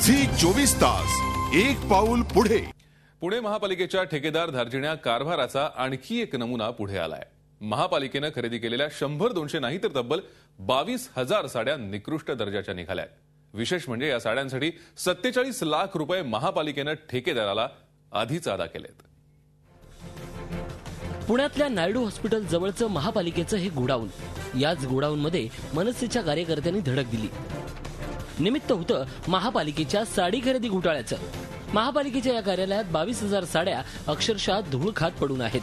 Zee 24 तास एक पाऊल पुढे। पुणे महापालिकेच्या ठेकेदार धार्जिण्या कारभाराचा आणखी एक नमुना पुढे आलाय। महापालिकेने खरेदी केलेल्या 100-200 नाही तर तब्बल 22,000 साड्या निकृष्ट दर्जाच्या निघाल्या। विशेष म्हणजे या साड्यांसाठी 47 लाख रुपये महापालिकेने ठेकेदाराला आधीच अदा केलेत। पुण्यातल्या नायडू हॉस्पिटल जवळचं महापालिकेचं हे गोडाऊन, याच गोडाऊनमध्ये मनसेच्या कार्यकर्त्यांनी धडक दिली। निमित्त होतं महापालिकेच्या साडी खरेदी घोटाळ्याचं। महापालिकेच्या या कार्यालयात 22,000 साड्या अक्षरशः धूळ खात पडून आहेत।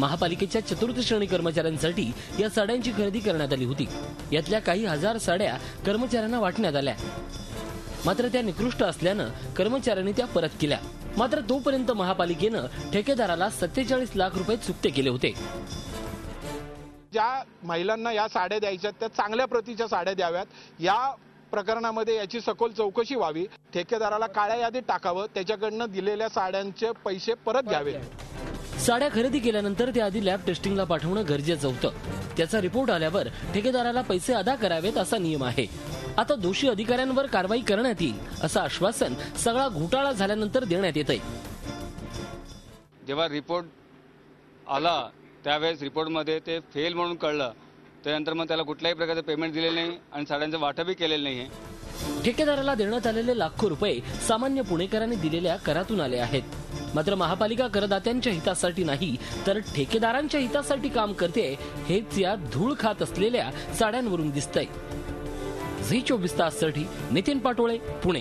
महापालिकेच्या चतुर्थ श्रेणी कर्मचाऱ्यांसाठी या साड्यांची खरेदी करण्यात आली होती। यातल्या काही हजार साड्या कर्मचाऱ्यांना वाटण्यात आल्या, मात्र त्या निकृष्ट असल्यानं कर्मचाऱ्यांनी त्या परत केल्या। मात्र तोपर्यंत महापालिकेनं ठेकेदाराला 47 लाख रुपये चुकते केले होते। ज्या महिलांना या साड्या द्यायच्या त्या चांगल्या प्रतीच्या साड्या द्याव्यात, या प्रकरणामध्ये याची सखोल चौकशी व्हावी। ठेकेदाराला काळ्या यादीत टाकावं, त्याच्याकडनं दिलेल्या साड्यांचे पैसे परत घ्यावे। साड्या खरेदी केल्यानंतर त्या आधी लॅब टेस्टिंगला पाठवणं गरजेचं होतं। त्याचा रिपोर्ट आल्यावर ठेकेदाराला पैसे अदा करावेत असा नियम आहे। आता दोषी अधिकाऱ्यांवर कारवाई करण्यात येईल असं आश्वासन सगळा घोटाळा झाल्यानंतर देण्यात येतंय। जेव्हा रिपोर्ट आला त्यावेळेस रिपोर्टमध्ये ते फेल म्हणून कळलं, त्यानंतर मग त्याला कुठल्याही प्रकारचं पेमेंट दिलेलं नाही आणि साड्यांचं वाटपही केलेलं नाहीये। ठेकेदाराला देण्यात आलेले लाखो रुपये सामान्य पुणेकरांनी दिलेल्या करातून आले आहेत। मात्र महापालिका करदात्यांच्या हितासाठी नाही तर ठेकेदारांच्या हितासाठी काम करते, हेच या धूळ खात असलेल्या साड्यांवरून दिसतंय। झी 24 ताससाठी नितीन पाटोळे, पुणे।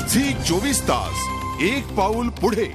झी 24 तास एक पाऊल पुढे।